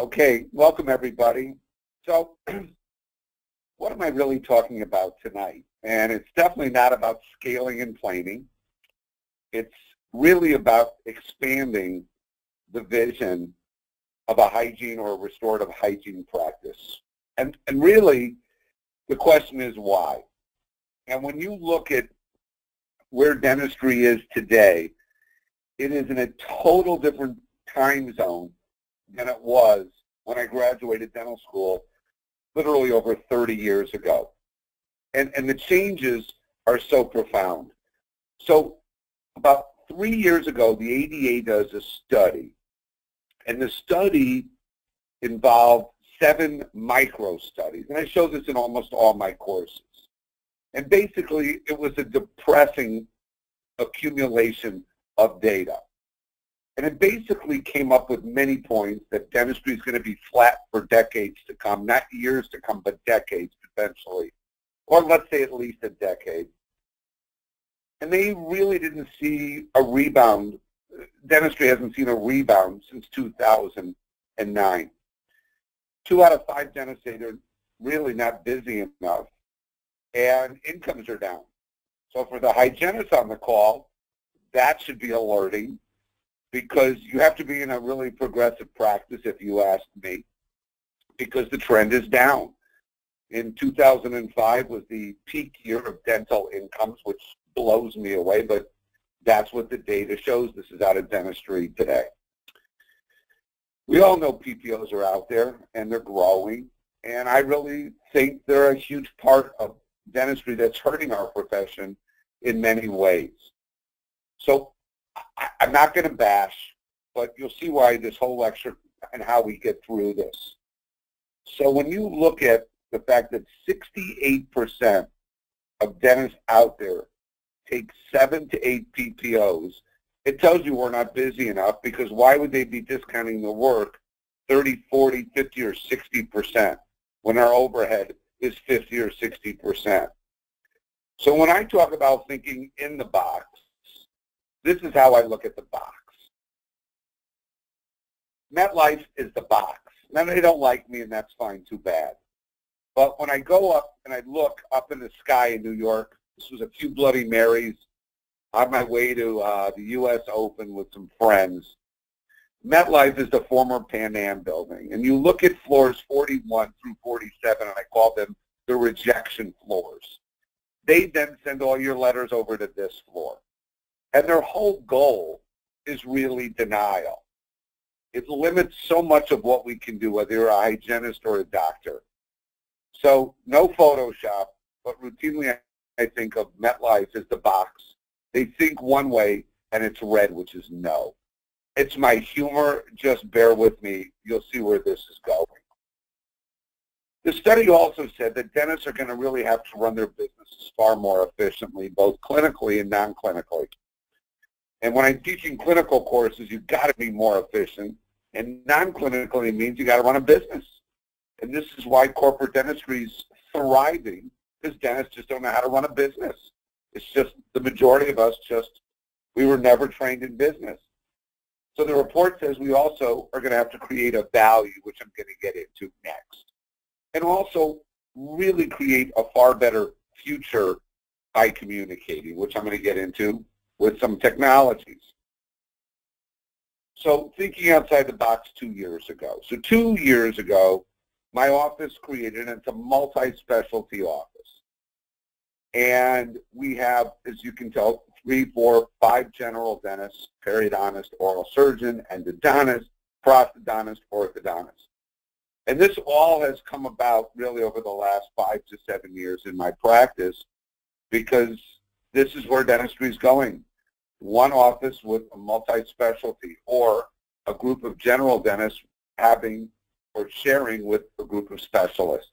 Okay, welcome everybody. So, what am I really talking about tonight? And it's definitely not about scaling and planing. It's really about expanding the vision of a hygiene or a restorative hygiene practice. And really, the question is why? And when you look at where dentistry is today, it is in a total different time zone than it was when I graduated dental school literally over 30 years ago. And the changes are so profound. So about 3 years ago, the ADA does a study. And the study involved 7 micro studies. And I show this in almost all my courses. And basically, it was a depressing accumulation of data. And it basically came up with many points that dentistry is going to be flat for decades to come, not years to come, but decades eventually, or let's say at least a decade. And they really didn't see a rebound. Dentistry hasn't seen a rebound since 2009. 2 out of 5 dentists say they're really not busy enough, and incomes are down. So for the hygienists on the call, that should be alerting, because you have to be in a really progressive practice, if you ask me, because the trend is down. In 2005 was the peak year of dental incomes, which blows me away, but that's what the data shows. This is out of dentistry today. We all know PPOs are out there, and they're growing, and I really think they're a huge part of dentistry that's hurting our profession in many ways. So I'm not going to bash, but you'll see why this whole lecture and how we get through this. So when you look at the fact that 68% of dentists out there take 7 to 8 PPOs, it tells you we're not busy enough, because why would they be discounting the work 30, 40, 50, or 60% when our overhead is 50 or 60%? So when I talk about thinking in the box, this is how I look at the box. MetLife is the box. Now, they don't like me, and that's fine, too bad. But when I go up and I look up in the sky in New York, this was a few Bloody Marys on my way to the U.S. Open with some friends. MetLife is the former Pan Am building. And you look at floors 41 through 47, and I call them the rejection floors. They then send all your letters over to this floor. And their whole goal is really denial. It limits so much of what we can do, whether you're a hygienist or a doctor. So no Photoshop, but routinely I think of MetLife as the box. They think one way, and it's red, which is no. It's my humor. Just bear with me. You'll see where this is going. The study also said that dentists are going to really have to run their businesses far more efficiently, both clinically and non-clinically. And when I'm teaching clinical courses, you've got to be more efficient. And non-clinically means you got to run a business. And this is why corporate dentistry is thriving, because dentists just don't know how to run a business. It's just the majority of us we were never trained in business. So the report says we also are going to have to create a value, which I'm going to get into next. And also really create a far better future by communicating, which I'm going to get into with some technologies. So thinking outside the box 2 years ago. So 2 years ago, my office created, and it's a multi-specialty office. And we have, as you can tell, 3, 4, 5 general dentists, periodontist, oral surgeon, endodontist, prosthodontist, orthodontist. And this all has come about really over the last 5 to 7 years in my practice, because this is where dentistry is going. One office with a multi-specialty, or a group of general dentists having or sharing with a group of specialists.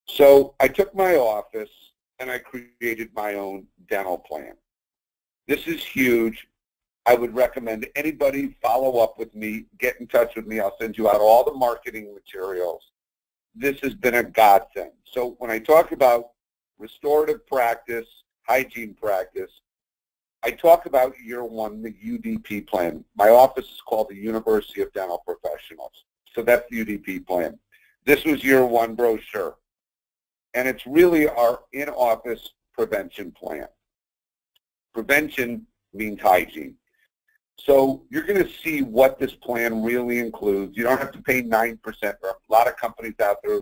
So I took my office and I created my own dental plan. This is huge. I would recommend anybody follow up with me, get in touch with me. I'll send you out all the marketing materials. This has been a godsend. So when I talk about restorative practice, hygiene practice, I talk about year 1, the UDP plan. My office is called the University of Dental Professionals. So that's the UDP plan. This was year one brochure. And it's really our in-office prevention plan. Prevention means hygiene. So you're going to see what this plan really includes. You don't have to pay 9%. There are a lot of companies out there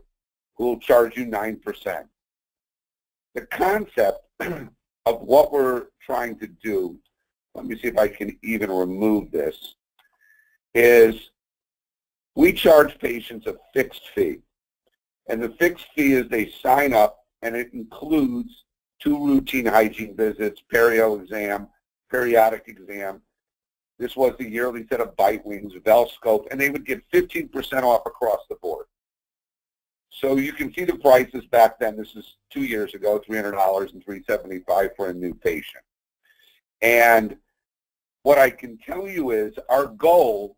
who will charge you 9%. The concept of what we're trying to do, let me see if I can even remove this, is we charge patients a fixed fee. And the fixed fee is they sign up, and it includes 2 routine hygiene visits, perio exam, periodic exam. This was the yearly set of bite wings, Velscope, and they would get 15% off across the board. So you can see the prices back then. This is 2 years ago, $300 and $375 for a new patient. And what I can tell you is our goal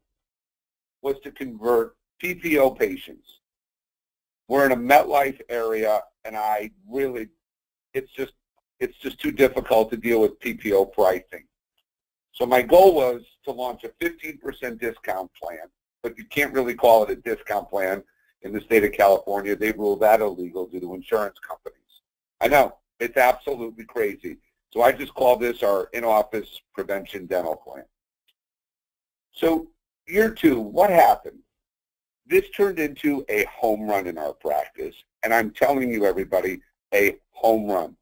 was to convert PPO patients. We're in a MetLife area, and it's just too difficult to deal with PPO pricing. So my goal was to launch a 15% discount plan, but you can't really call it a discount plan in the state of California. They rule that illegal due to insurance companies. I know, it's absolutely crazy. So I just call this our in-office prevention dental plan. So year 2, what happened? This turned into a home run in our practice, and I'm telling you, everybody, a home run.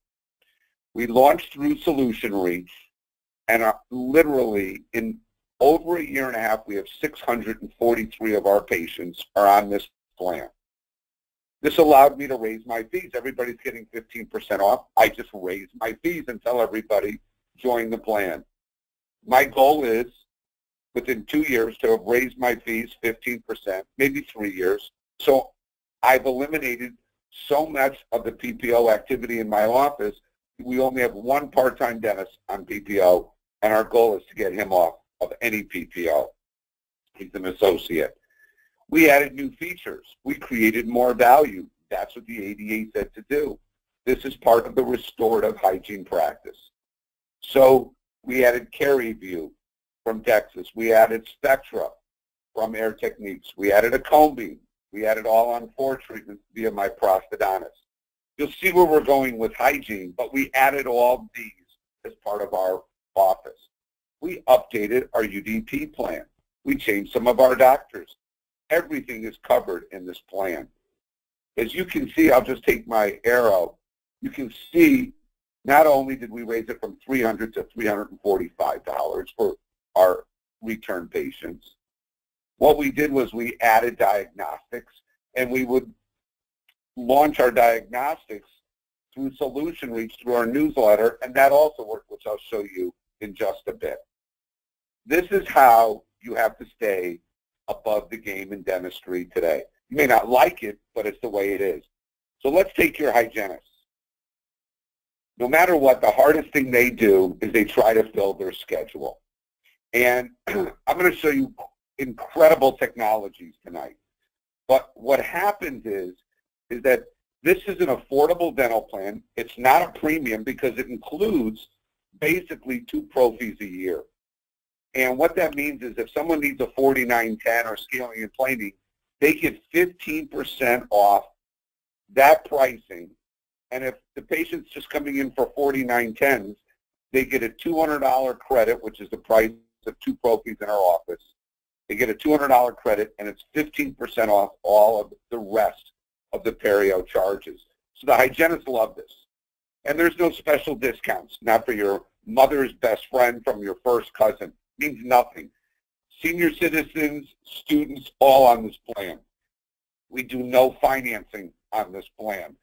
We launched through Solution Reach, and literally in over a year and a half, we have 643 of our patients are on this plan. This allowed me to raise my fees. Everybody's getting 15% off. I just raised my fees and tell everybody, join the plan. My goal is, within 2 years, to have raised my fees 15%, maybe 3 years. So I've eliminated so much of the PPO activity in my office. We only have 1 part-time dentist on PPO, and our goal is to get him off of any PPO. He's an associate. We added new features. We created more value. That's what the ADA said to do. This is part of the restorative hygiene practice. So we added Caries View from Texas. We added Spectra from Air Techniques. We added a comb beam. We added all-on-4 treatment via my prosthodontist. You'll see where we're going with hygiene, but we added all these as part of our office. We updated our UDP plan. We changed some of our doctors. Everything is covered in this plan. As you can see, I'll just take my arrow. You can see not only did we raise it from $300 to $345 for our return patients, what we did was we added diagnostics, and we would launch our diagnostics through Solution Reach through our newsletter, and that also worked, which I'll show you in just a bit. This is how you have to stay above the game in dentistry today. You may not like it, but it's the way it is. So let's take your hygienists. No matter what, the hardest thing they do is they try to fill their schedule. And I'm going to show you incredible technologies tonight. But what happens is that this is an affordable dental plan. It's not a premium because it includes basically 2 prophies a year. And what that means is if someone needs a 4910 or scaling and planing, they get 15% off that pricing. And if the patient's just coming in for 4910s, they get a $200 credit, which is the price of 2 prophies in our office. They get a $200 credit, and it's 15% off all of the rest of the Perio charges. So the hygienists love this. And there's no special discounts, not for your mother's best friend from your first cousin. It means nothing. Senior citizens, students, all on this plan. We do no financing on this plan.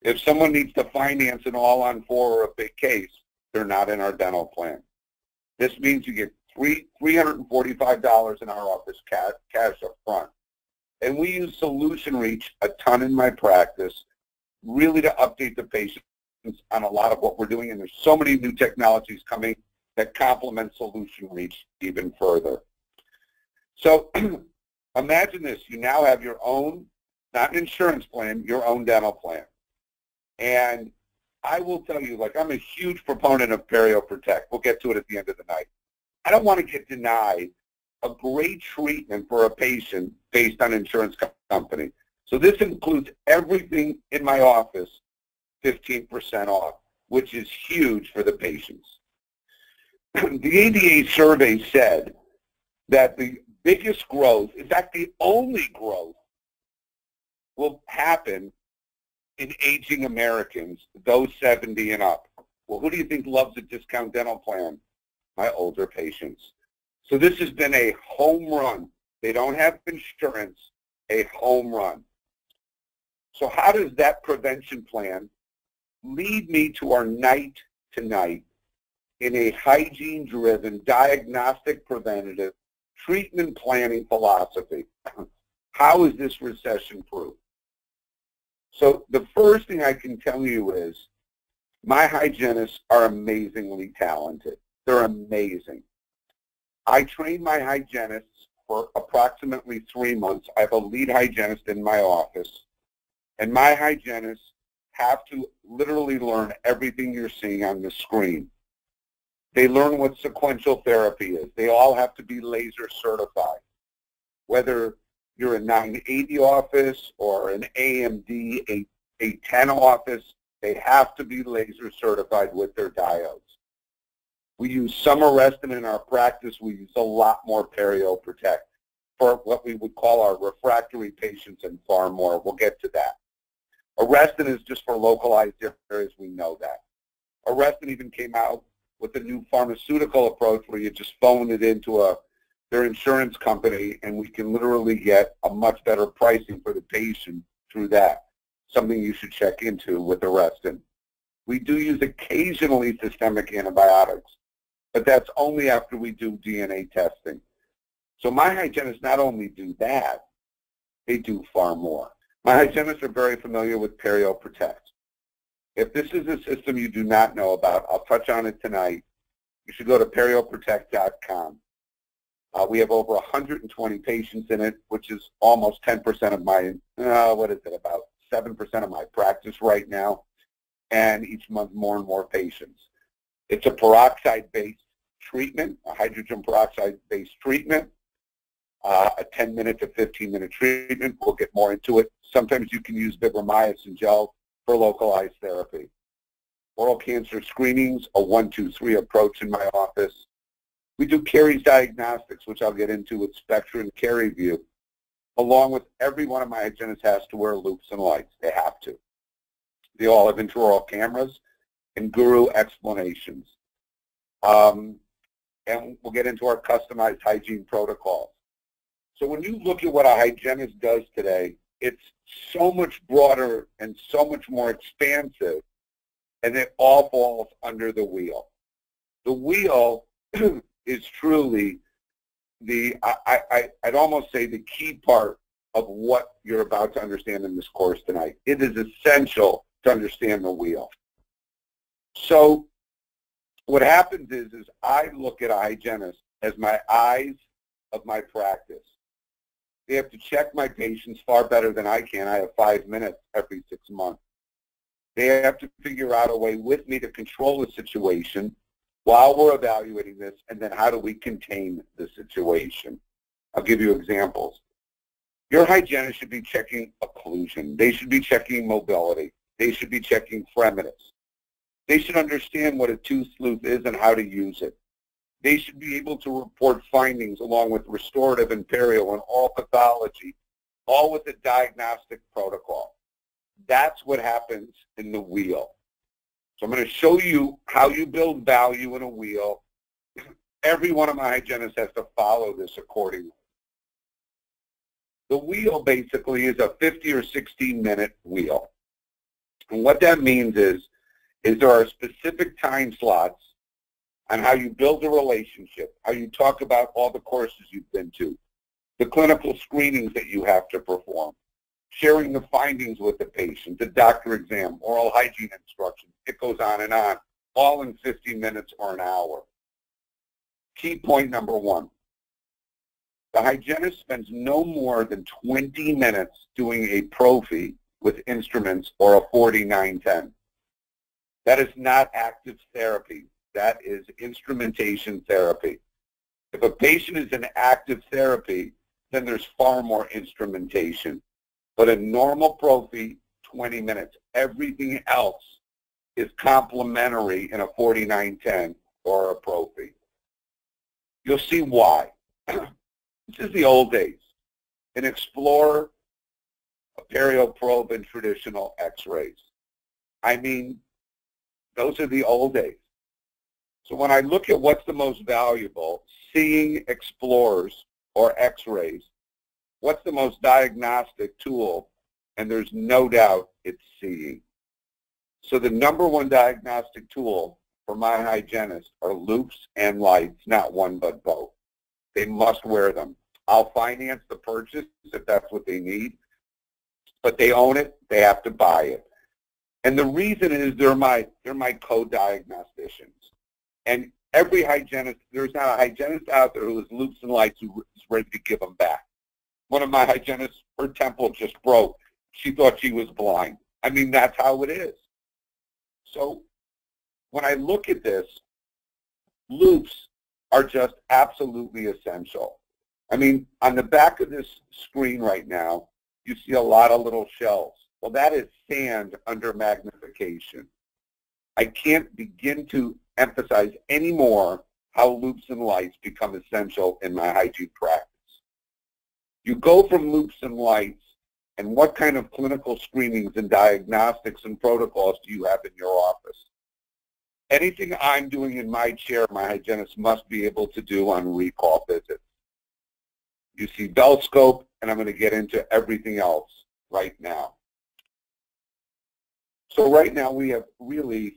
If someone needs to finance an all-on-4 or a big case, they're not in our dental plan. This means you get $345 in our office cash up front. And we use Solution Reach a ton in my practice, really to update the patients on a lot of what we're doing. And there's so many new technologies coming that complement Solution Reach even further. So imagine this. You now have your own, not an insurance plan, your own dental plan. And I will tell you, like, I'm a huge proponent of Perio Protect. We'll get to it at the end of the night. I don't want to get denied a great treatment for a patient based on insurance company. So this includes everything in my office, 15% off, which is huge for the patients. The ADA survey said that the biggest growth, in fact the only growth, will happen in aging Americans, those 70 and up. Well, who do you think loves a discount dental plan? My older patients. So this has been a home run. They don't have insurance, a home run. So how does that prevention plan lead me to our night tonight in a hygiene-driven, diagnostic, preventative, treatment planning philosophy? How is this recession-proof? So the first thing I can tell you is my hygienists are amazingly talented. They're amazing. I train my hygienists for approximately 3 months. I have a lead hygienist in my office, and my hygienists have to literally learn everything you're seeing on the screen. They learn what sequential therapy is. They all have to be laser certified. Whether you're a 980 office or an AMD 810 office, they have to be laser certified with their diodes. We use some Arrestin in our practice. We use a lot more Perio Protect for what we would call our refractory patients and far more. We'll get to that. Arrestin is just for localized areas. We know that. Arrestin even came out with a new pharmaceutical approach where you just phone it into their insurance company, and we can literally get a much better pricing for the patient through that. Something you should check into with Arrestin. We do use occasionally systemic antibiotics, but that's only after we do DNA testing. So my hygienists not only do that, they do far more. My hygienists are very familiar with Perio Protect. If this is a system you do not know about, I'll touch on it tonight. You should go to perioprotect.com. We have over 120 patients in it, which is almost 10% of my, about 7% of my practice right now, and each month more and more patients. It's a peroxide-based treatment, a hydrogen peroxide-based treatment, a 10-minute to 15-minute treatment. We'll get more into it. Sometimes you can use vibramycin gel for localized therapy. Oral cancer screenings, a 1-2-3 approach in my office. We do Caries diagnostics, which I'll get into with Spectra and Caries view. Along with every one of my hygienists has to wear loops and lights. They have to. They all have intraoral cameras and guru explanations. And we'll get into our customized hygiene protocols. So when you look at what a hygienist does today, it's so much broader and so much more expansive, and it all falls under the wheel. The wheel is truly I'd almost say the key part of what you're about to understand in this course tonight. It is essential to understand the wheel. So what happens is I look at a hygienist as my eyes of my practice. They have to check my patients far better than I can. I have 5 minutes every 6 months. They have to figure out a way with me to control the situation while we're evaluating this, and then how do we contain the situation. I'll give you examples. Your hygienist should be checking occlusion. They should be checking mobility. They should be checking fremitus. They should understand what a tooth sleuth is and how to use it. They should be able to report findings along with restorative and perio and all pathology, all with a diagnostic protocol. That's what happens in the wheel. So I'm going to show you how you build value in a wheel. Every one of my hygienists has to follow this accordingly. The wheel basically is a 50 or 60-minute wheel. And what that means is there are specific time slots on how you build a relationship, how you talk about all the courses you've been to, the clinical screenings that you have to perform, sharing the findings with the patient, the doctor exam, oral hygiene instructions. It goes on, all in 50 minutes or an hour. Key point number 1. The hygienist spends no more than 20 minutes doing a prophy with instruments or a 4910. That is not active therapy. That is instrumentation therapy. If a patient is in active therapy, then there's far more instrumentation. But a normal prophy, 20 minutes. Everything else is complementary in a 4910 or a prophy. You'll see why. This is the old days. An Explorer, a Perio probe, and traditional x-rays. I mean, those are the old days. So when I look at what's the most valuable, seeing Explorers or x-rays, what's the most diagnostic tool? And there's no doubt it's seeing. So the number one diagnostic tool for my hygienist are loupes and lights, not one but both. They must wear them. I'll finance the purchase if that's what they need, but they own it, they have to buy it. And the reason is they're my co-diagnosticians. And every hygienist, there's not a hygienist out there who has loupes and lights who is ready to give them back. One of my hygienists, her temple just broke. She thought she was blind. I mean, that's how it is. So when I look at this, loupes are just absolutely essential. I mean, on the back of this screen right now, you see a lot of little shells. Well, that is sand under magnification. I can't begin to emphasize anymore how loupes and lights become essential in my hygiene practice. You go from loupes and lights, and what kind of clinical screenings and diagnostics and protocols do you have in your office? Anything I'm doing in my chair, my hygienist must be able to do on recall visits. You see belt scope, and I'm going to get into everything else right now. So right now we have really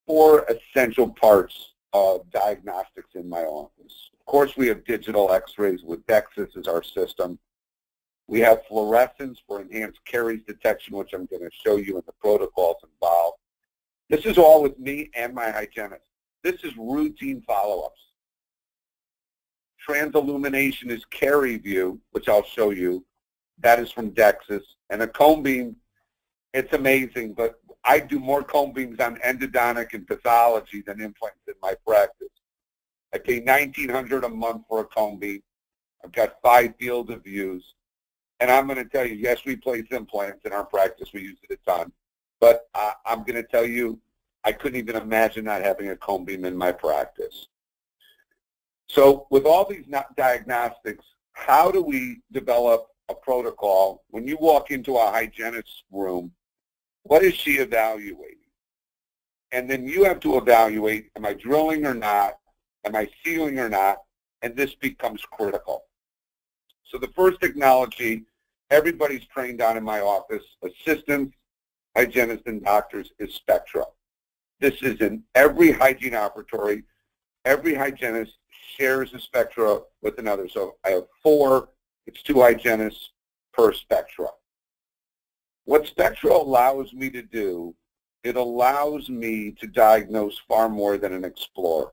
4 essential parts of diagnostics in my office. Of course, we have digital x-rays with DEXIS as our system. We have fluorescence for enhanced caries detection, which I'm going to show you in the protocols involved. This is all with me and my hygienist. This is routine follow-ups. Transillumination is Caries view, which I'll show you. That is from DEXIS. And a cone beam, it's amazing, but I do more cone beams on endodontic and pathology than implants in my practice. I pay $1,900 a month for a cone beam. I've got 5 fields of views. And I'm going to tell you, yes, we place implants in our practice. We use it a ton. But I'm going to tell you, I couldn't even imagine not having a cone beam in my practice. So with all these diagnostics, how do we develop a protocol? When you walk into a hygienist's room, what is she evaluating? And then you have to evaluate, am I drilling or not? Am I sealing or not? And this becomes critical. So the first technology everybody's trained on in my office, assistants, hygienists, and doctors, is Spectra. This is in every hygiene operatory. Every hygienist shares a Spectra with another. So I have 4, it's 2 hygienists per Spectra. What Spectra allows me to do, it allows me to diagnose far more than an Explorer.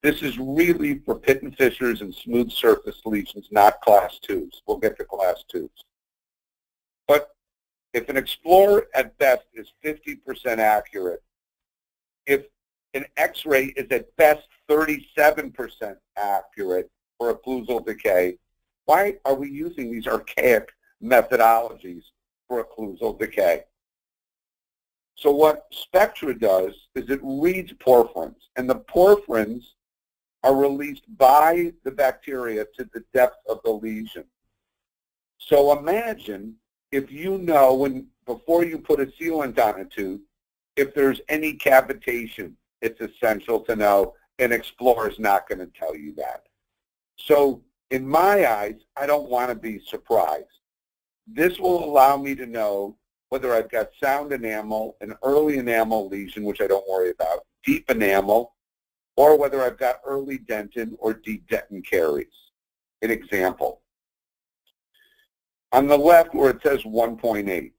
This is really for pit and fissures and smooth surface lesions, not class 2s. We'll get to class 2s. But if an Explorer at best is 50% accurate, if an X-ray is at best 37% accurate for occlusal decay, why are we using these archaic methodologies for occlusal decay? So what Spectra does is it reads porphyrins, and the porphyrins are released by the bacteria to the depth of the lesion. So imagine if you know before you put a sealant on a tooth, if there's any cavitation, it's essential to know. An Explorer is not going to tell you that. So in my eyes, I don't want to be surprised. This will allow me to know whether I've got sound enamel, an early enamel lesion, which I don't worry about, deep enamel, or whether I've got early dentin or deep dentin caries. An example. On the left where it says 1.8,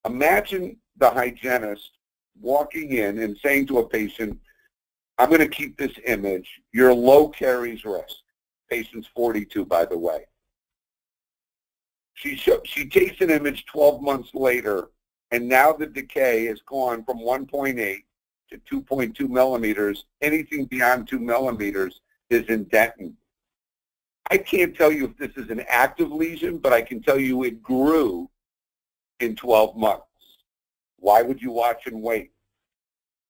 imagine the hygienist walking in and saying to a patient, I'm going to keep this image, you're low caries risk. Patient's 42, by the way. She takes an image 12 months later, and now the decay has gone from 1.8 to 2.2 millimeters. Anything beyond 2 millimeters is indentin. I can't tell you if this is an active lesion, but I can tell you it grew in 12 months. Why would you watch and wait?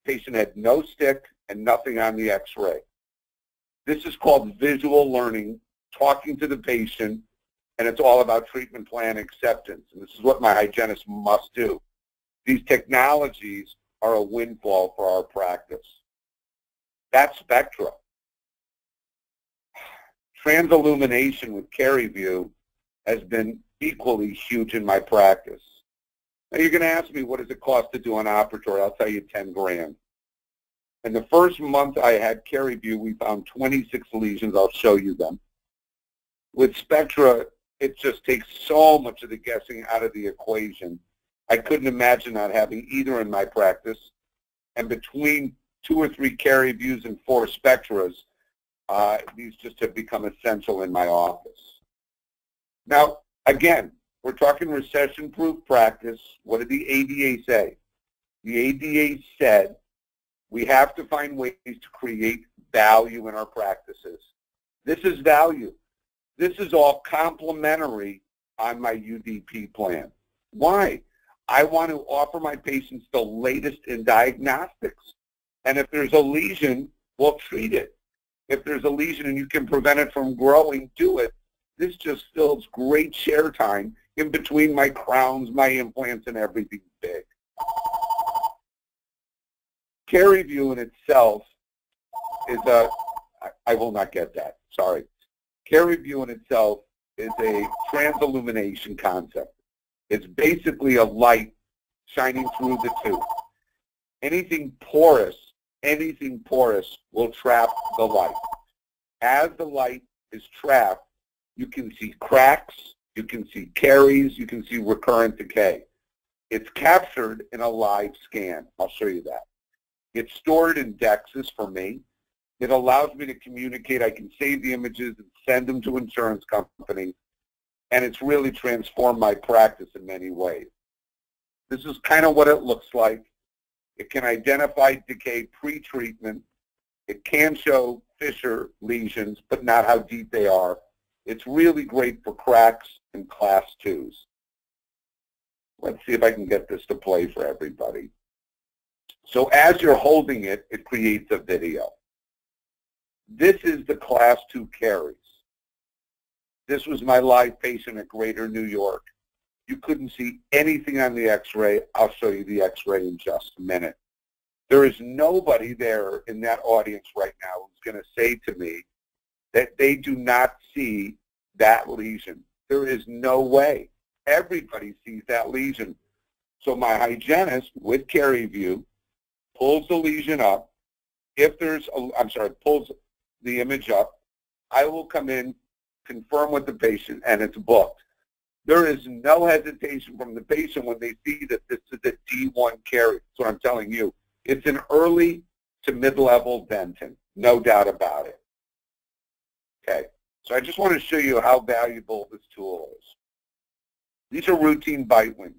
Patient had no stick and nothing on the x-ray. This is called visual learning, talking to the patient, and it's all about treatment plan acceptance. And this is what my hygienist must do. These technologies are a windfall for our practice. That's Spectra. Transillumination with CarieView has been equally huge in my practice. Now you're going to ask me, what does it cost to do an operatory? I'll tell you, 10 grand. In the first month I had CarieView, we found 26 lesions. I'll show you them. With Spectra, it just takes so much of the guessing out of the equation. I couldn't imagine not having either in my practice. And between 2 or 3 CarieViews and 4 Spectras, these just have become essential in my office. Now, again, we're talking recession-proof practice. What did the ADA say? The ADA said we have to find ways to create value in our practices. This is value. This is all complementary on my UDP plan. Why? I want to offer my patients the latest in diagnostics. And if there's a lesion, we'll treat it. If there's a lesion and you can prevent it from growing, do it. This just fills great share time in between my crowns, my implants, and everything big. CarieView in itself is a, I will not get that, sorry. CarieView in itself is a transillumination concept. It's basically a light shining through the tooth. Anything porous will trap the light. As the light is trapped, you can see cracks, you can see caries, you can see recurrent decay. It's captured in a live scan. I'll show you that. It's stored in DEXs for me. It allows me to communicate. I can save the images and send them to insurance companies. And it's really transformed my practice in many ways. This is kind of what it looks like. It can identify decay pre-treatment. It can show fissure lesions, but not how deep they are. It's really great for cracks and class 2s. Let's see if I can get this to play for everybody. So as you're holding it, it creates a video. This is the class 2 caries. This was my live patient at Greater New York. You couldn't see anything on the x-ray. I'll show you the x-ray in just a minute. There is nobody there in that audience right now who's going to say to me that they do not see that lesion. There is no way. Everybody sees that lesion. So my hygienist with CarieView pulls the lesion up. If there's, pulls the image up. I will come in, confirm with the patient, and it's booked. There is no hesitation from the patient when they see that this is a D1 caries. That's what I'm telling you. It's an early to mid-level dentin, no doubt about it. Okay, so I just want to show you how valuable this tool is. These are routine bite wings.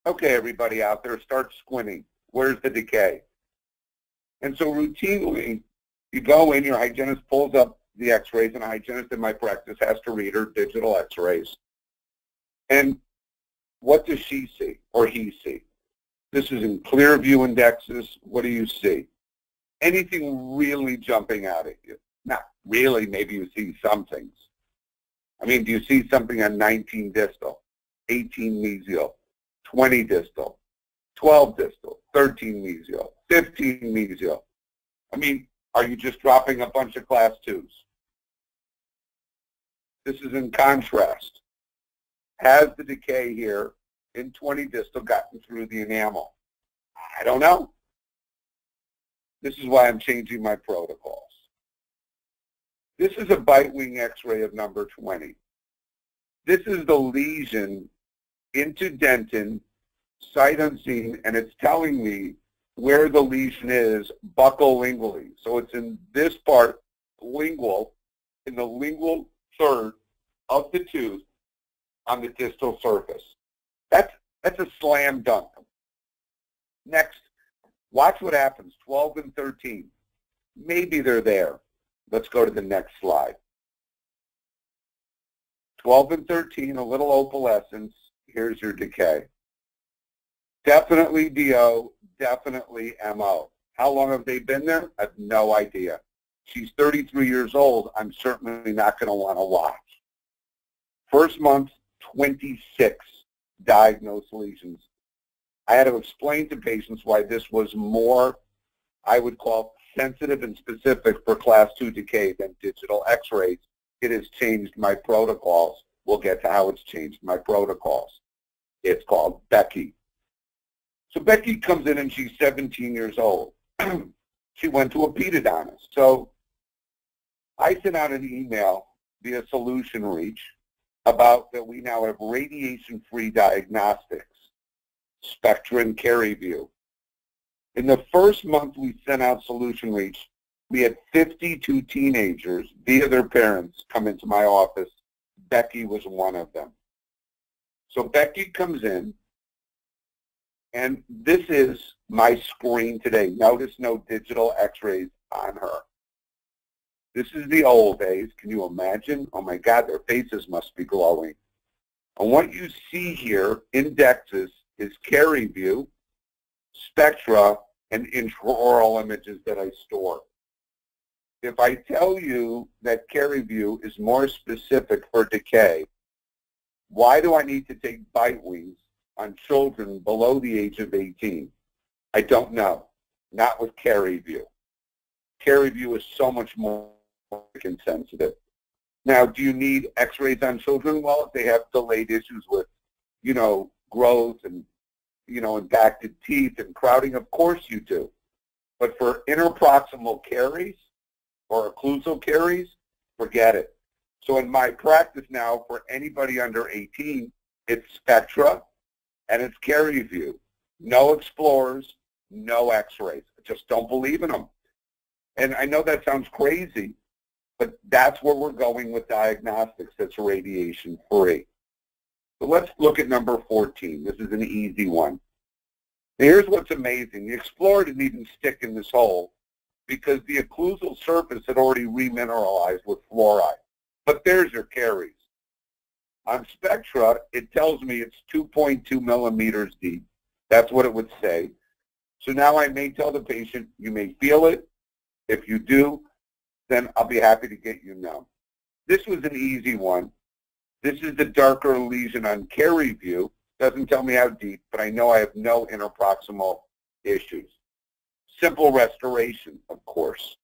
Okay, everybody out there, start squinting. Where's the decay? And so routinely, you go in, your hygienist pulls up the x-rays, and a hygienist in my practice has to read her digital x-rays. And what does she see or he see? This is in clear view indexes. What do you see? Anything really jumping out at you? Not really. Maybe you see some things. I mean, do you see something on 19 distal, 18 mesial, 20 distal, 12 distal, 13 mesial, 15 mesial? I mean, are you just dropping a bunch of class 2s? This is in contrast. Has the decay here in 20 distal gotten through the enamel? I don't know. This is why I'm changing my protocols. This is a bite wing x-ray of number 20. This is the lesion into dentin, sight unseen, and it's telling me where the lesion is buccolingually. So it's in this part, lingual, in the lingual third of the tooth on the distal surface. That's a slam dunk. Next, watch what happens, 12 and 13. Maybe they're there. Let's go to the next slide. 12 and 13, a little opalescence. Here's your decay. Definitely DO, definitely MO. How long have they been there? I have no idea. She's 33 years old. I'm certainly not going to want to watch. First month, 26 diagnosed lesions. I had to explain to patients why this was more, I would call, sensitive and specific for class 2 decay than digital x-rays. It has changed my protocols. We'll get to how it's changed my protocols. It's called Becky. So Becky comes in and she's 17 years old. She went to a periodontist. So I sent out an email via Solution Reach about that we now have radiation-free diagnostics, Spectra and Caries view. In the first month we sent out Solution Reach, we had 52 teenagers via their parents come into my office. Becky was one of them. So Becky comes in, and this is my screen today. Notice no digital x-rays on her. This is the old days. Can you imagine? Oh my God, their faces must be glowing. And what you see here, indexes, is Caries view, Spectra, and intraoral images that I store. If I tell you that Caries view is more specific for decay, why do I need to take bite wings on children below the age of 18? I don't know. Not with Caries view. Caries view is so much more sensitive. Now, do you need x-rays on children? Well, if they have delayed issues with, growth and, impacted teeth and crowding, of course you do. But for interproximal caries or occlusal caries, forget it. So in my practice now, for anybody under 18, it's Spectra and it's Caries view. No explorers, no x-rays. I just don't believe in them. And I know that sounds crazy, but that's where we're going with diagnostics that's radiation-free. So let's look at number 14. This is an easy one. Here's what's amazing. The Explorer didn't even stick in this hole because the occlusal surface had already remineralized with fluoride. But there's your caries. On Spectra, it tells me it's 2.2 millimeters deep. That's what it would say. So now I may tell the patient, you may feel it. If you do, then I'll be happy to get you numb. This was an easy one. This is the darker lesion on Caries view. Doesn't tell me how deep, but I know I have no interproximal issues. Simple restoration, of course.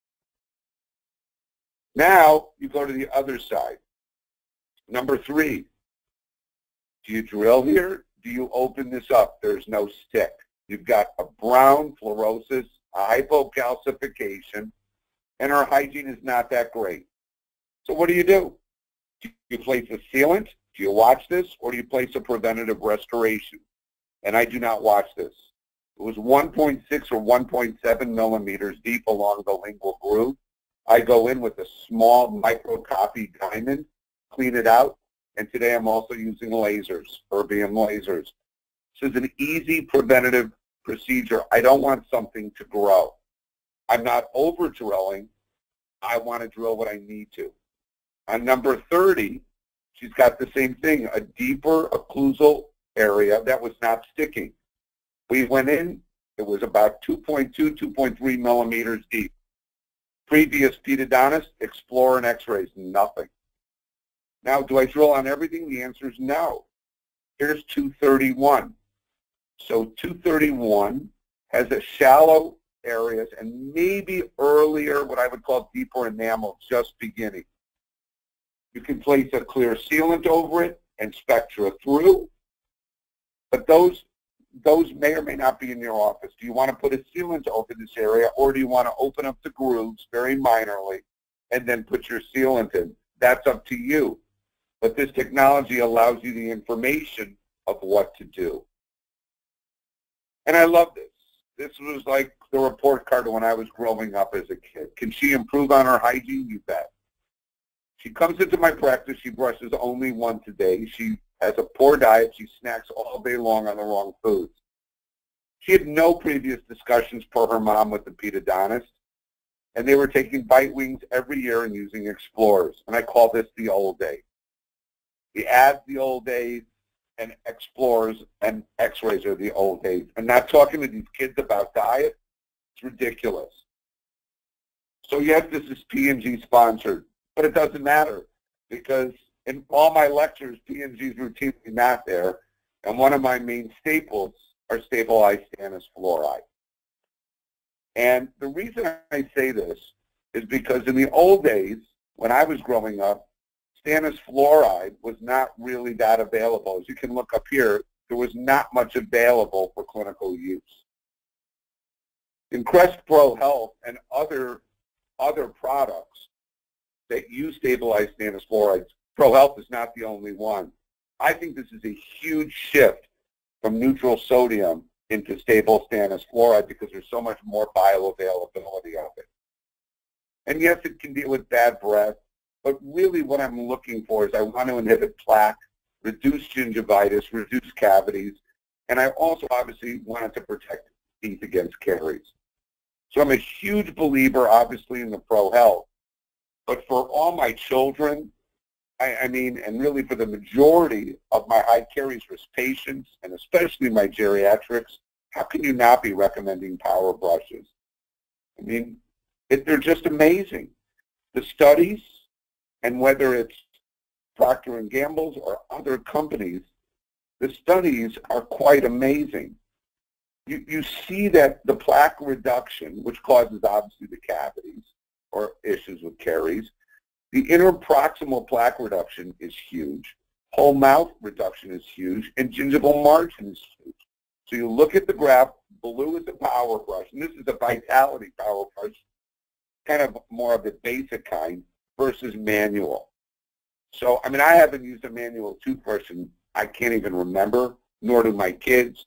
Now you go to the other side. Number 3, do you drill here? Do you open this up? There's no stick. You've got a brown fluorosis, a hypocalcification, and our hygiene is not that great. So what do? Do you place a sealant? Do you watch this? Or do you place a preventative restoration? And I do not watch this. It was 1.6 or 1.7 millimeters deep along the lingual groove. I go in with a small microcopy diamond, clean it out, and today I'm also using lasers, erbium lasers. This is an easy preventative procedure. I don't want something to grow. I'm not over drilling. I want to drill what I need to. On number 30, she's got the same thing, a deeper occlusal area that was not sticking. We went in, it was about 2.2, 2.3 millimeters deep. Previous periodontist, Explorer and x-rays, nothing. Now, do I drill on everything? The answer is no. Here's 231. So 231 has a shallow areas and maybe earlier, what I would call deeper enamel, just beginning. You can place a clear sealant over it and Spectra through, but those may or may not be in your office. Do you want to put a sealant over this area, or do you want to open up the grooves very minorly and then put your sealant in? That's up to you. But this technology allows you the information of what to do. And I love this. This was like the report card when I was growing up as a kid. Can she improve on her hygiene? You bet. She comes into my practice. She brushes only once a day. She has a poor diet. She snacks all day long on the wrong foods. She had no previous discussions per her mom with the periodontist. and they were taking bite wings every year and using Explorers. And I call this the old days. The ads, the old days, and Explorers and X-rays are the old days. I'm not talking to these kids about diet. It's ridiculous. So yes, this is P&G sponsored, but it doesn't matter because in all my lectures, P&G is routinely not there, and one of my main staples are stabilized stannous fluoride. And the reason I say this is because in the old days, when I was growing up, stannous fluoride was not really that available. As you can look up here, there was not much available for clinical use. In Crest Pro Health and other products that use stabilized stannous fluorides, Pro Health is not the only one. I think this is a huge shift from neutral sodium into stable stannous fluoride because there's so much more bioavailability of it. And yes, it can deal with bad breath, but really what I'm looking for is I want to inhibit plaque, reduce gingivitis, reduce cavities, and I also obviously wanted to protect teeth against caries. So I'm a huge believer, obviously, in the Pro Health, but for all my children, I mean, and really for the majority of my high caries risk patients, and especially my geriatrics, how can you not be recommending power brushes? I mean, they're just amazing. The studies, and whether it's Procter & Gamble's or other companies, the studies are quite amazing. You see that the plaque reduction, which causes obviously the cavities or issues with caries, the interproximal plaque reduction is huge. Whole mouth reduction is huge, and gingival margin is huge. So you look at the graph, blue is a power brush, and this is a vitality power brush, kind of more of the basic kind, versus manual. So, I mean, I haven't used a manual toothbrush and I can't even remember, nor do my kids,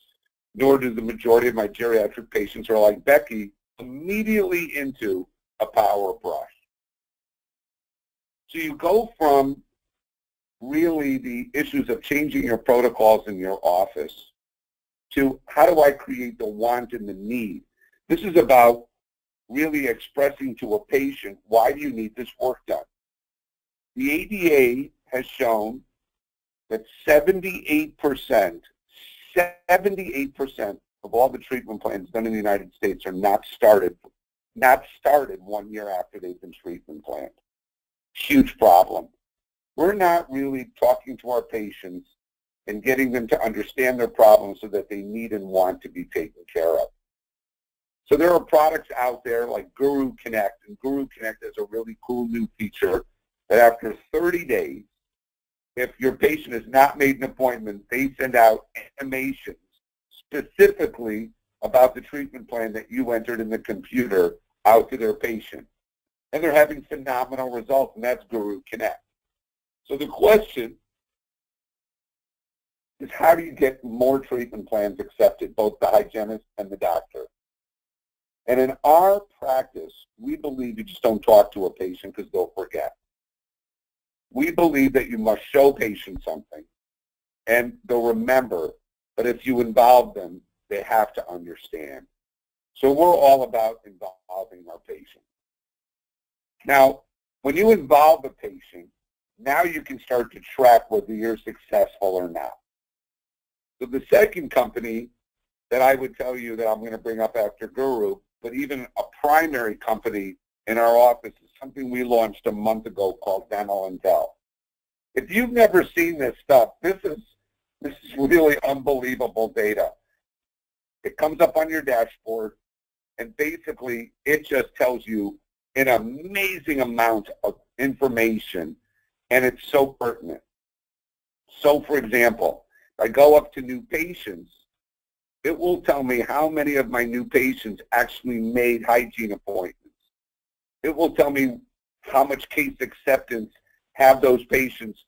nor do the majority of my geriatric patients are like Becky, immediately into a power brush. So you go from really the issues of changing your protocols in your office to how do I create the want and the need. This is about really expressing to a patient, why do you need this work done? The ADA has shown that 78% of all the treatment plans done in the United States are not started 1 year after they've been treatment planned. Huge problem. We're not really talking to our patients and getting them to understand their problems so that they need and want to be taken care of. So there are products out there like Guru Connect, and Guru Connect has a really cool new feature that after 30 days, if your patient has not made an appointment, they send out animations specifically about the treatment plan that you entered in the computer out to their patient. And they're having phenomenal results, and that's Guru Connect. So the question is, how do you get more treatment plans accepted, both the hygienist and the doctor? And in our practice, we believe you just don't talk to a patient because they'll forget. We believe that you must show patients something, and they'll remember, but if you involve them, they have to understand. So we're all about involving our patients. Now, when you involve a patient, now you can start to track whether you're successful or not. So the second company that I would tell you that I'm going to bring up after Guru, but even a primary company in our office is something we launched a month ago called Dental. If you've never seen this stuff, this is really unbelievable data. It comes up on your dashboard, and basically it just tells you an amazing amount of information, and it's so pertinent. So, for example, if I go up to new patients, it will tell me how many of my new patients actually made hygiene appointments. It will tell me how much case acceptance have those patients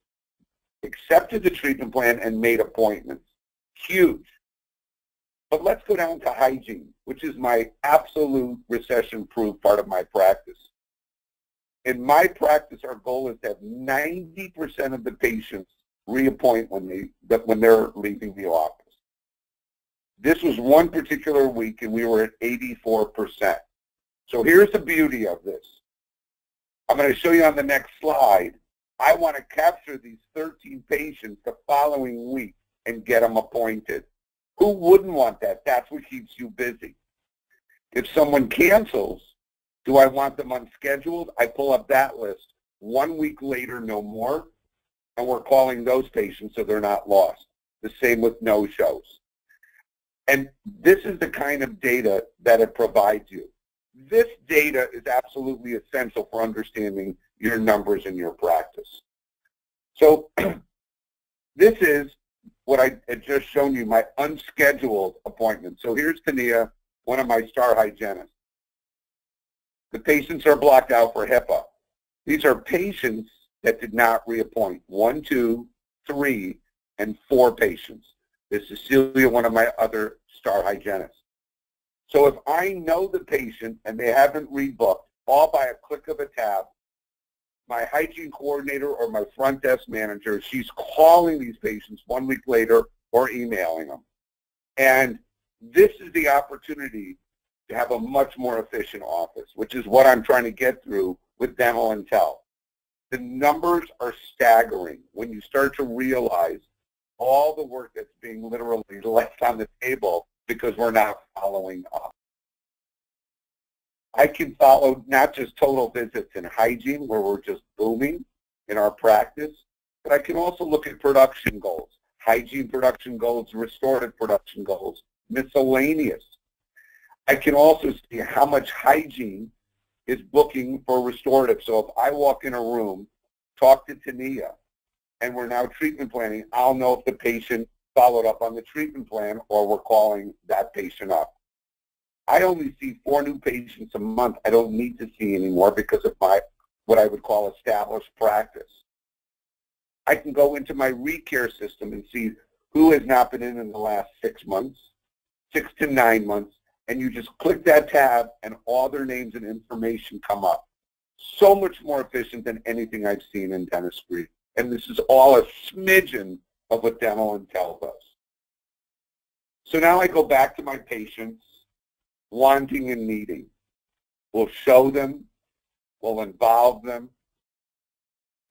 accepted the treatment plan and made appointments. Huge. But let's go down to hygiene, which is my absolute recession-proof part of my practice. In my practice, our goal is to have 90% of the patients reappoint when they're leaving the office. This was one particular week, and we were at 84%. So here's the beauty of this. I'm going to show you on the next slide. I want to capture these 13 patients the following week and get them appointed. Who wouldn't want that? That's what keeps you busy. If someone cancels, do I want them unscheduled? I pull up that list. 1 week later, no more, and we're calling those patients so they're not lost. The same with no-shows. And this is the kind of data that it provides you. This data is absolutely essential for understanding your numbers in your practice. So this is what I had just shown you, my unscheduled appointment. So here's Tania, one of my star hygienists. The patients are blocked out for HIPAA. These are patients that did not reappoint. 1, 2, 3, and 4 patients. This is Celia, one of my other star hygienists. So if I know the patient and they haven't rebooked, all by a click of a tab, my hygiene coordinator or my front desk manager, she's calling these patients 1 week later or emailing them. And this is the opportunity to have a much more efficient office, which is what I'm trying to get through with Dental and Tel. The numbers are staggering when you start to realize all the work that's being literally left on the table because we're not following up. I can follow not just total visits in hygiene, where we're just booming in our practice, but I can also look at production goals, hygiene production goals, restorative production goals, miscellaneous. I can also see how much hygiene is booking for restorative. So if I walk in a room, talk to Tania, and we're now treatment planning, I'll know if the patient followed up on the treatment plan or we're calling that patient up. I only see 4 new patients a month. I don't need to see anymore because of my, what I would call established practice. I can go into my ReCare system and see who has not been in the last 6 months, 6 to 9 months, and you just click that tab and all their names and information come up. So much more efficient than anything I've seen in dentistry. And this is all a smidgen of what Dental and Tel does. So now I go back to my patients wanting and needing. We'll show them. We'll involve them.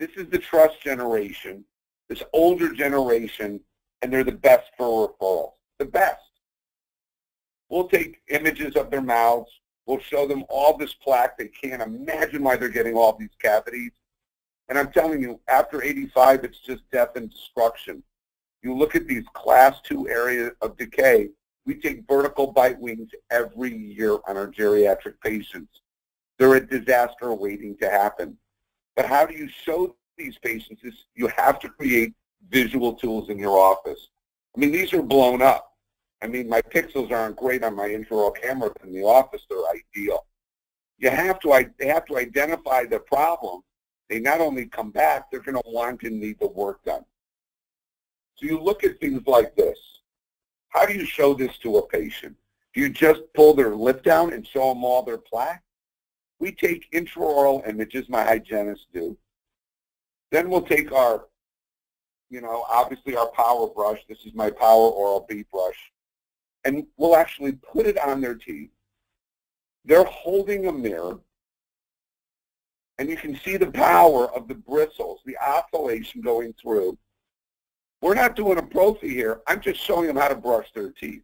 This is the trust generation, this older generation, and they're the best for referrals, the best. We'll take images of their mouths. We'll show them all this plaque. They can't imagine why they're getting all these cavities. And I'm telling you, after 85, it's just death and destruction. You look at these class 2 areas of decay, we take vertical bite wings every year on our geriatric patients. They're a disaster waiting to happen. But how do you show these patients is you have to create visual tools in your office. I mean, these are blown up. I mean, my pixels aren't great on my intraoral camera, but in the office, they're ideal. They have to identify the problem. They not only come back, they're going to want and need the work done. So you look at things like this. How do you show this to a patient? Do you just pull their lip down and show them all their plaque? We take intraoral images, my hygienists do. Then we'll take our, obviously our power brush. This is my Power Oral-B brush. And we'll actually put it on their teeth. They're holding a mirror. And you can see the power of the bristles, the oscillation going through. We're not doing a prophy here. I'm just showing them how to brush their teeth.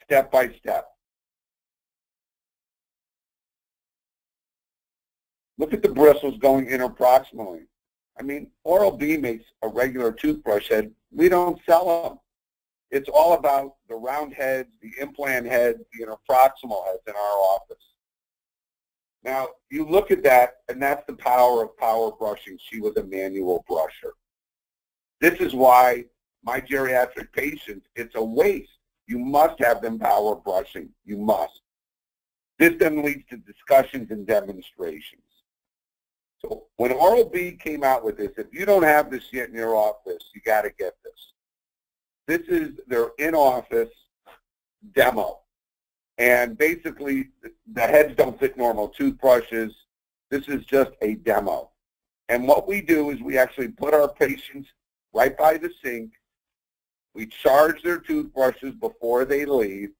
Step by step. Look at the bristles going interproximally. I mean, Oral-B makes a regular toothbrush head. We don't sell them. It's all about the round heads, the implant heads, the interproximal heads in our office. Now, you look at that, and that's the power of power brushing. She was a manual brusher. This is why my geriatric patients, it's a waste. You must have them power brushing. You must. This then leads to discussions and demonstrations. So when Oral-B came out with this, if you don't have this yet in your office, you got to get this. This is their in-office demo. And basically, the heads don't fit normal toothbrushes. This is just a demo. And what we do is we actually put our patients right by the sink. We charge their toothbrushes before they leave.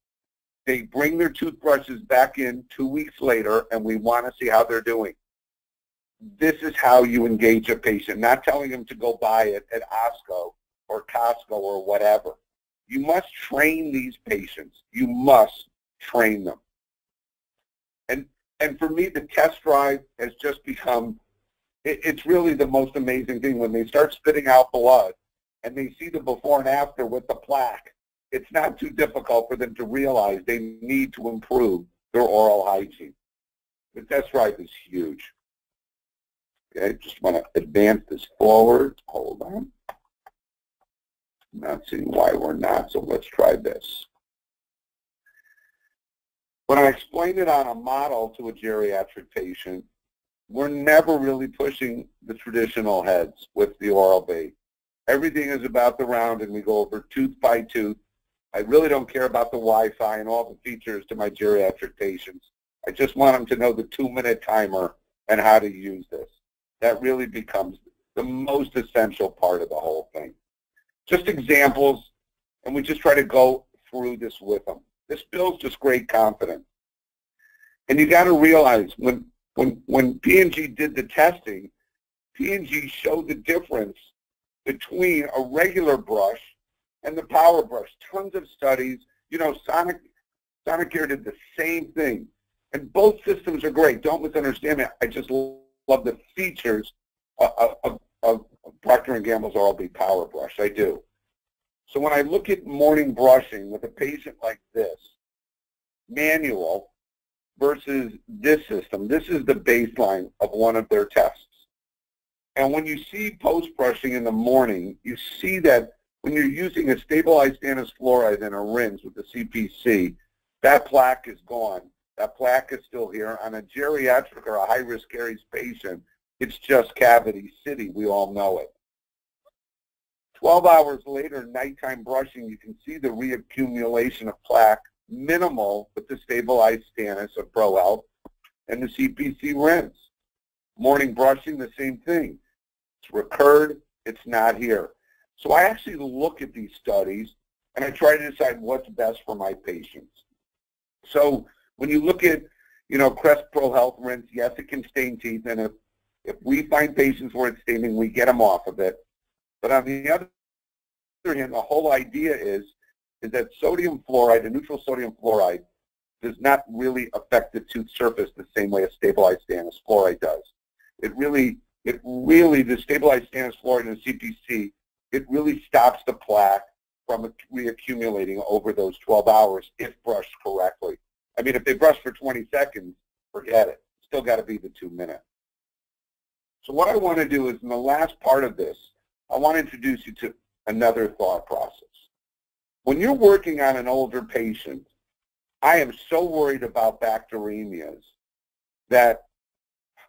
They bring their toothbrushes back in 2 weeks later, and we want to see how they're doing. This is how you engage a patient, not telling them to go buy it at Osco or Costco or whatever. You must train these patients. You must train them. And for me, the test drive has just become, it's really the most amazing thing. When they start spitting out blood and they see the before and after with the plaque, it's not too difficult for them to realize they need to improve their oral hygiene. The test drive is huge. Okay, just want to advance this forward. Hold on. I'm not seeing why we're not, so let's try this. When I explain it on a model to a geriatric patient, we're never really pushing the traditional heads with the Oral-B. Everything is about the round, and we go over tooth by tooth. I really don't care about the Wi-Fi and all the features to my geriatric patients. I just want them to know the 2-minute timer and how to use this. That really becomes the most essential part of the whole thing. Just examples, and we just try to go through this with them. This builds just great confidence. And you got to realize when P&G did the testing, P&G showed the difference between a regular brush and the power brush. Tons of studies. You know, Sonicare did the same thing. And both systems are great. Don't misunderstand me. I just love the features of Procter & Gamble's Oral-B power brush. I do. So when I look at morning brushing with a patient like this, manual versus this system, this is the baseline of one of their tests. And when you see post-brushing in the morning, you see that when you're using a stabilized stannous fluoride and a rinse with the CPC, that plaque is gone. That plaque is still here. On a geriatric or a high-risk caries patient, it's just cavity city. We all know it. 12 hours later, nighttime brushing, you can see the reaccumulation of plaque, minimal with the stabilized stannous of Pro Health and the CPC rinse. Morning brushing, the same thing. It's recurred. It's not here. So I actually look at these studies, and I try to decide what's best for my patients. So when you look at, you know, Crest Pro Health rinse, yes, it can stain teeth, and if we find patients where it's staining, we get them off of it. But on the other hand, the whole idea is that sodium fluoride, the neutral sodium fluoride, does not really affect the tooth surface the same way a stabilized stannous fluoride does. It really, the stabilized stannous fluoride and the CPC, it really stops the plaque from reaccumulating over those 12 hours if brushed correctly. I mean, if they brush for 20 seconds, forget it. Still got to be the 2 minutes. So what I want to do is in the last part of this, I want to introduce you to another thought process. When you're working on an older patient, I am so worried about bacteremias that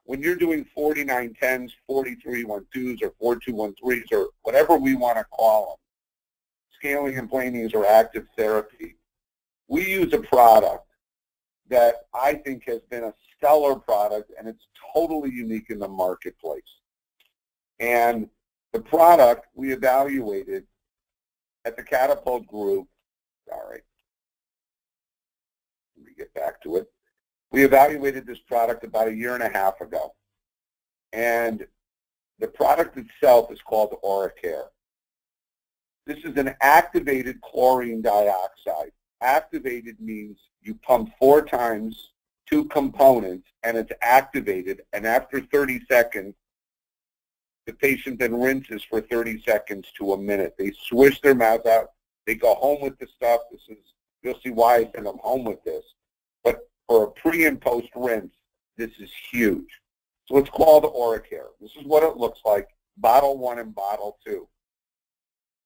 when you're doing 4910s, 4312s, or 4213s, or whatever we want to call them, scaling and planings or active therapy, we use a product that I think has been a stellar product, and it's totally unique in the marketplace. And the product we evaluated at the Catapult group, sorry, let me get back to it. We evaluated this product about 1.5 years ago. And the product itself is called OraCare. This is an activated chlorine dioxide. Activated means you pump 4 times 2 components, and it's activated, and after 30 seconds, the patient then rinses for 30 seconds to a minute. They swish their mouth out. They go home with the stuff. You'll see why I send them home with this. But for a pre and post rinse, this is huge. So it's called OraCare. This is what it looks like, bottle 1 and bottle 2.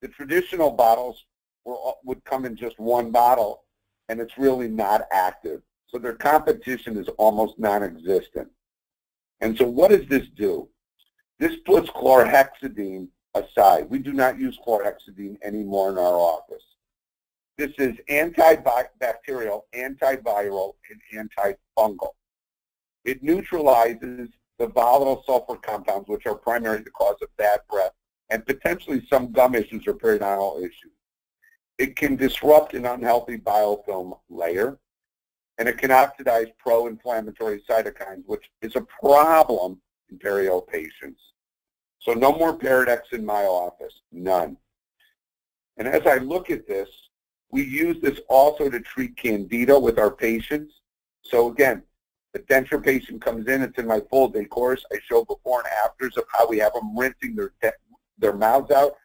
The traditional bottles would come in just 1 bottle, and it's really not active. So their competition is almost non-existent. And so what does this do? This puts chlorhexidine aside. We do not use chlorhexidine anymore in our office. This is antibacterial, antiviral, and antifungal. It neutralizes the volatile sulfur compounds, which are primarily the cause of bad breath and potentially some gum issues or periodontal issues. it can disrupt an unhealthy biofilm layer, and it can oxidize pro-inflammatory cytokines, which is a problem in perio patients. So no more Peridex in my office, none. And as I look at this, we use this also to treat candida with our patients. So again, the denture patient comes in, it's in my full day course. I show before and afters of how we have them rinsing their mouths out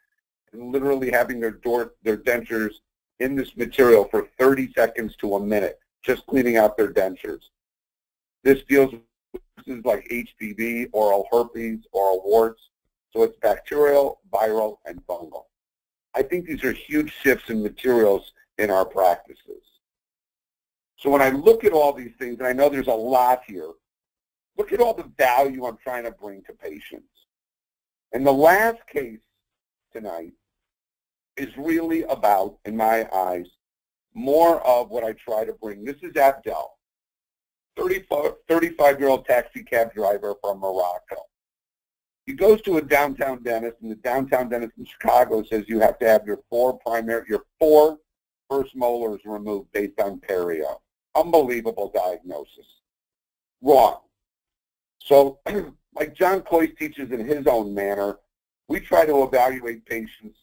and literally having their dentures in this material for 30 seconds to a minute, just cleaning out their dentures. This deals with things like HPV, oral herpes, oral warts. So it's bacterial, viral, and fungal. I think these are huge shifts in materials in our practices. So when I look at all these things, and I know there's a lot here, look at all the value I'm trying to bring to patients. And the last case tonight is really about, in my eyes, more of what I try to bring. This is Abdel, 35-year-old taxi cab driver from Morocco. He goes to a downtown dentist, and the downtown dentist in Chicago says you have to have your four first molars removed based on perio. Unbelievable diagnosis. Wrong. So, like John Cloyce teaches in his own manner, we try to evaluate patients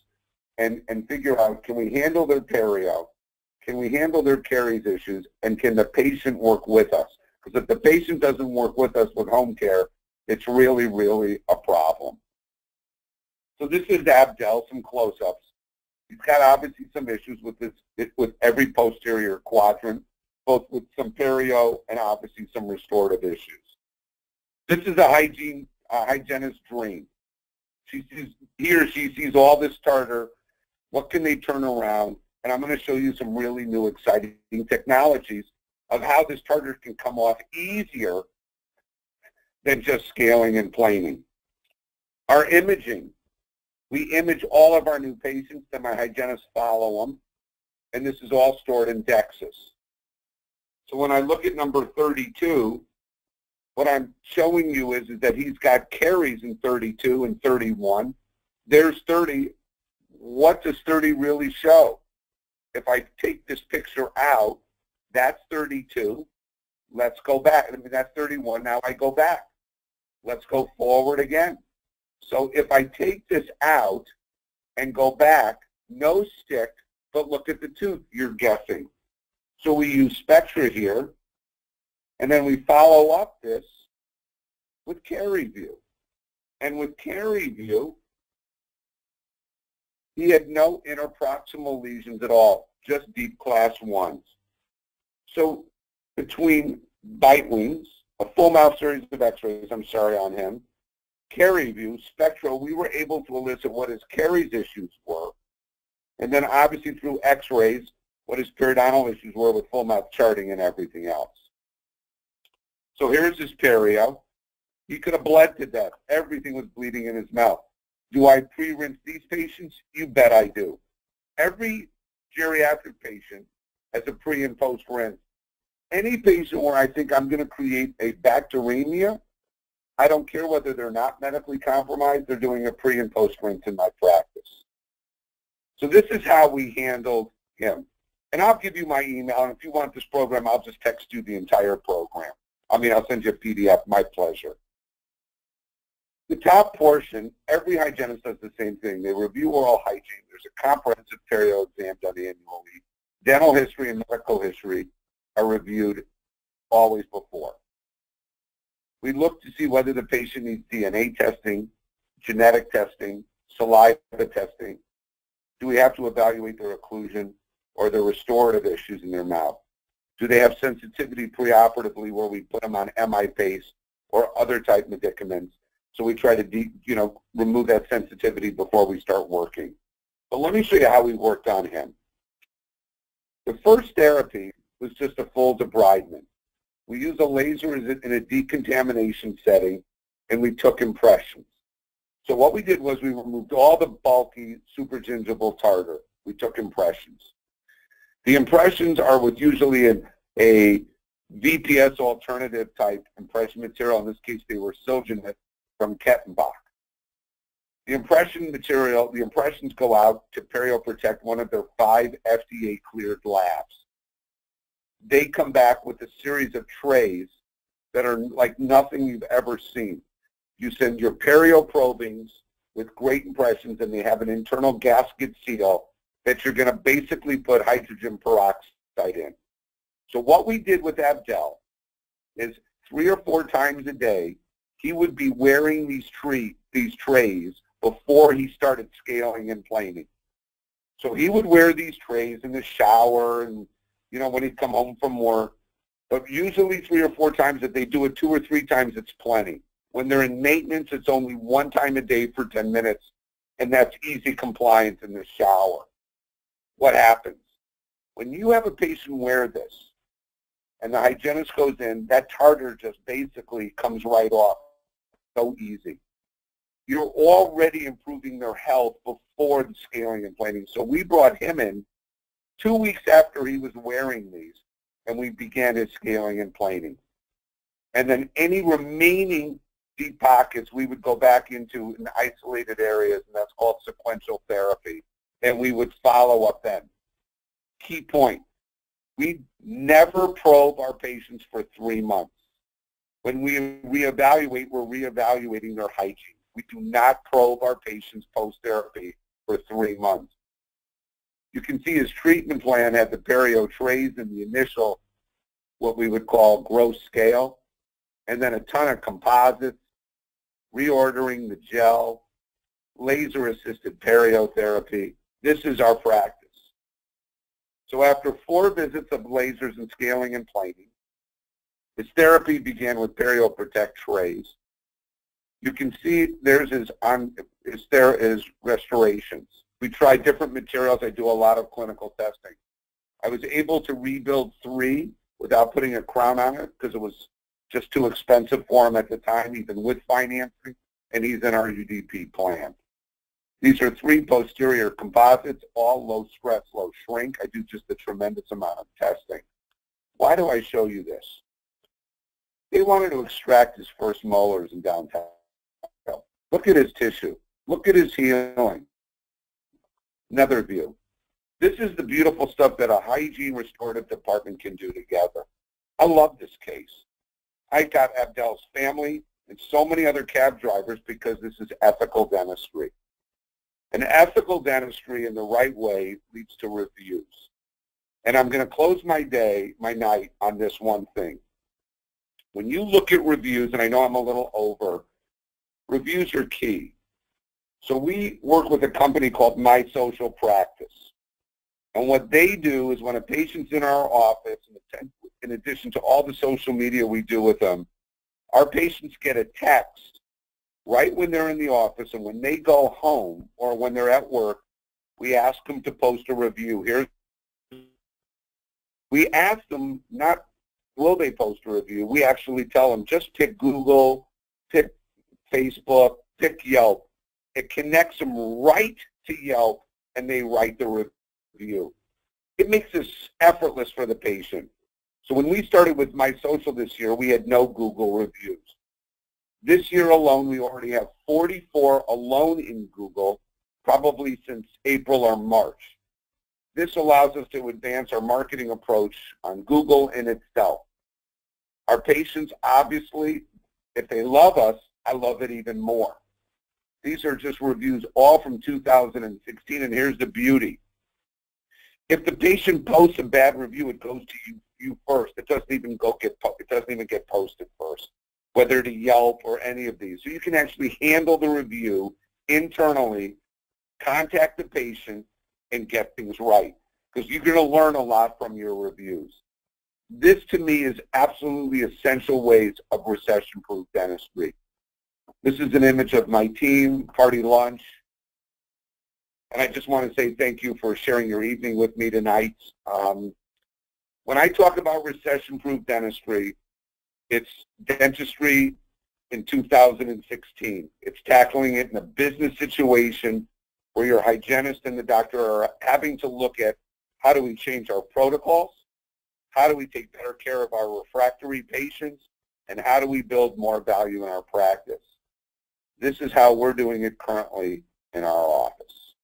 and figure out, can we handle their perio? Can we handle their caries issues? And can the patient work with us? Because if the patient doesn't work with us with home care, it's really, really a problem. So this is Abdel, some close-ups. He's got obviously some issues with every posterior quadrant, both with some perio and obviously some restorative issues. This is a hygienist's dream. He or she sees all this tartar. What can they turn around? And I'm going to show you some really new, exciting technologies of how this tartar can come off easier than just scaling and planing. Our imaging. We image all of our new patients, then my hygienists follow them, and this is all stored in Dexis. So when I look at number 32, what I'm showing you is that he's got caries in 32 and 31. There's 30. What does 30 really show? If I take this picture out, that's 32. Let's go back. I mean, that's 31. Now I go back. Let's go forward again. So if I take this out and go back, no stick, but look at the tooth, you're guessing. So we use Spectra here, and then we follow up this with Caries view. And with Caries view, he had no interproximal lesions at all, just deep class 1s. So between bite wings, a full mouth series of x-rays, on him, Caries view, Spectra, we were able to elicit what his caries issues were. And then obviously through x-rays, what his periodontal issues were with full mouth charting and everything else. So here's his perio. He could have bled to death. Everything was bleeding in his mouth. Do I pre-rinse these patients? You bet I do. Every geriatric patient has a pre and post rinse. Any patient where I think I'm going to create a bacteremia, I don't care whether they're not medically compromised, they're doing a pre and post rinse in my practice. So this is how we handled him. And I'll give you my email, and if you want this program, I'll just text you the entire program. I mean, I'll send you a PDF, my pleasure. The top portion, every hygienist does the same thing. They review oral hygiene. There's a comprehensive perio exam done annually. Dental history and medical history are reviewed always before. We look to see whether the patient needs DNA testing, genetic testing, saliva testing. Do we have to evaluate their occlusion or their restorative issues in their mouth? Do they have sensitivity preoperatively where we put them on MI-paste or other type medicaments? So we try to, remove that sensitivity before we start working. But let me show you how we worked on him. The first therapy was just a full debridement. We used a laser in a decontamination setting, and we took impressions. So what we did was we removed all the bulky supragingival tartar. We took impressions. The impressions are with usually a VPS alternative type impression material. In this case, they were Silginate from Kettenbach. The impression material, the impressions go out to Perio Protect, one of their 5 FDA-cleared labs. They come back with a series of trays that are like nothing you've ever seen. You send your perio probings with great impressions, and they have an internal gasket seal that you're going to basically put hydrogen peroxide in. So what we did with Abdel is 3 or 4 times a day, he would be wearing these trays before he started scaling and planing. So he would wear these trays in the shower and, you know, when he'd come home from work. But usually 3 or 4 times. If they do it 2 or 3 times, it's plenty. When they're in maintenance, it's only 1 time a day for 10 minutes, and that's easy compliance in the shower. What happens? When you have a patient wear this, and the hygienist goes in, that tartar just basically comes right off. So easy. You're already improving their health before the scaling and planing. So we brought him in 2 weeks after he was wearing these, and we began his scaling and planing. And then any remaining deep pockets, we would go back into in isolated areas, and that's called sequential therapy, and we would follow up then. Key point, we never probe our patients for 3 months. When we reevaluate, we're reevaluating their hygiene. We do not probe our patients post-therapy for 3 months. You can see his treatment plan had the perio trays in the initial, what we would call gross scale, and then a ton of composites, reordering the gel, laser-assisted perio therapy. This is our practice. So after 4 visits of lasers and scaling and planing, his therapy began with Perio Protect trays. You can see there is restorations. We tried different materials. I do a lot of clinical testing. I was able to rebuild 3 without putting a crown on it because it was just too expensive for him at the time, even with financing, and he's in our UDP plan. These are 3 posterior composites, all low stress, low shrink. I do just a tremendous amount of testing. Why do I show you this? They wanted to extract his first molars in downtown. Look at his tissue. Look at his healing. Another view. This is the beautiful stuff that a hygiene restorative department can do together. I love this case. I got Abdel's family and so many other cab drivers because this is ethical dentistry. And ethical dentistry in the right way leads to reviews. And I'm going to close my night on this one thing. When you look at reviews, and I know I'm a little over, reviews are key. So we work with a company called My Social Practice. And what they do is when a patient's in our office, in addition to all the social media we do with them, our patients get a text right when they're in the office, and when they go home or when they're at work, we ask them to post a review. We ask them not will they post a review. We actually tell them just pick Google, pick Facebook, pick Yelp. It connects them right to Yelp, and they write the review. It makes this effortless for the patient. So when we started with My Social this year, we had no Google reviews. This year alone, we already have 44 alone in Google, probably since April or March. This allows us to advance our marketing approach on Google in itself. Our patients, obviously, if they love us, I love it even more. These are just reviews all from 2016, and here's the beauty. If the patient posts a bad review, it goes to you first. It doesn't even get posted first, whether to Yelp or any of these. So you can actually handle the review internally, contact the patient, and get things right, because you're going to learn a lot from your reviews. This, to me, is absolutely essential ways of recession-proof dentistry. This is an image of my team, party lunch, and I just want to say thank you for sharing your evening with me tonight. When I talk about recession-proof dentistry, it's dentistry in 2016. It's tackling it in a business situation where your hygienist and the doctor are having to look at how do we change our protocols, how do we take better care of our refractory patients, and how do we build more value in our practice. This is how we're doing it currently in our office.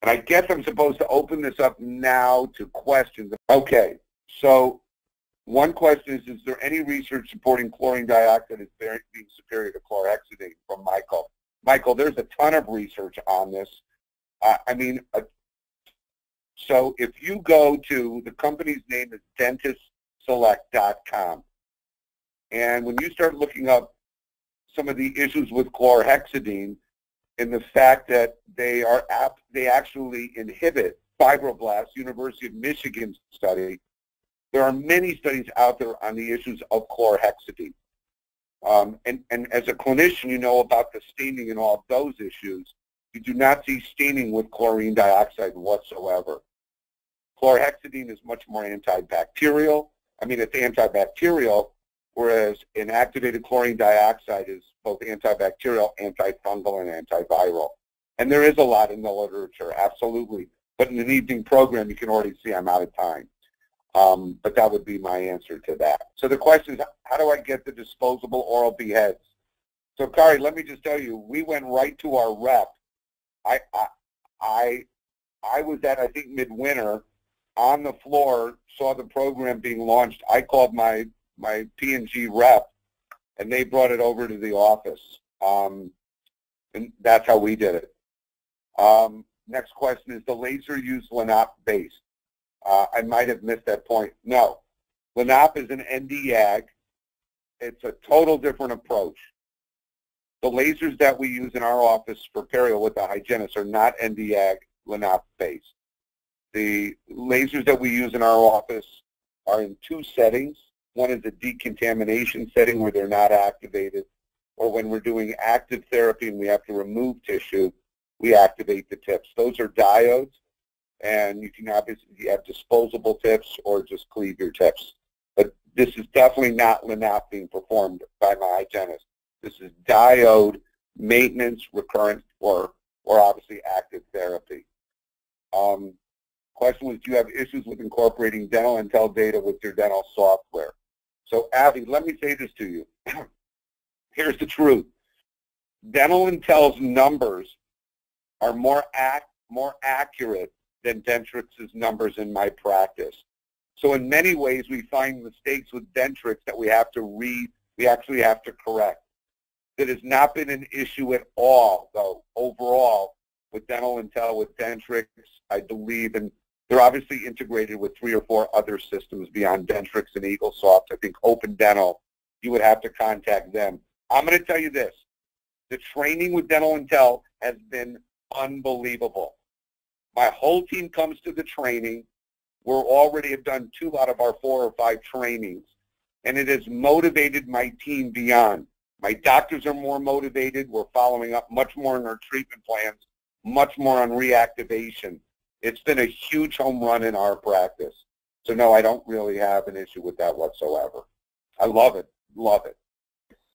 And I guess I'm supposed to open this up now to questions. Okay, so one question is there any research supporting chlorine dioxide as being superior to chlorhexidine, from Michael? Michael, there's a ton of research on this. So if you go to, the company's name is dentistselect.com, and when you start looking up some of the issues with chlorhexidine and the fact that they actually inhibit fibroblasts, University of Michigan study, there are many studies out there on the issues of chlorhexidine. And as a clinician, you know about the staining and all of those issues. You do not see staining with chlorine dioxide whatsoever. Chlorhexidine is much more antibacterial. It's antibacterial, whereas inactivated chlorine dioxide is both antibacterial, antifungal, and antiviral. And there is a lot in the literature, absolutely. But in an evening program, you can already see I'm out of time. But that would be my answer to that. So the question is, how do I get the disposable Oral-B heads? So, Kari, let me just tell you, we went right to our rep. I was at, I think, midwinter, on the floor, saw the program being launched. I called my P&G rep, and they brought it over to the office. And that's how we did it. Next question is, the laser use Lenop-based? I might have missed that point. No. Lenop is an Nd:YAG. It's a total different approach. The lasers that we use in our office for perio with the hygienists are not Nd:YAG Lenop-based. The lasers that we use in our office are in two settings. One is a decontamination setting where they're not activated, or when we're doing active therapy and we have to remove tissue, we activate the tips. Those are diodes, and you can obviously have disposable tips or just cleave your tips. But this is definitely not Lenop being performed by my hygienist. This is diode maintenance, recurrent, or obviously active therapy. Question was, do you have issues with incorporating dental intel data with your dental software? So, Abby, let me say this to you. Here's the truth. Dental intel's numbers are more accurate than Dentrix's numbers in my practice. So in many ways, we find mistakes with Dentrix that we actually have to correct. That has not been an issue at all, though, overall, with dental intel, with Dentrix, I believe, and they're obviously integrated with 3 or 4 other systems beyond Dentrix and EagleSoft. I think Open Dental, you would have to contact them. I'm going to tell you this. The training with dental intel has been unbelievable. My whole team comes to the training. We already have done 2 out of our 4 or 5 trainings, and it has motivated my team beyond. My doctors are more motivated. We're following up much more on our treatment plans, much more on reactivation. It's been a huge home run in our practice. So no, I don't really have an issue with that whatsoever. I love it, love it.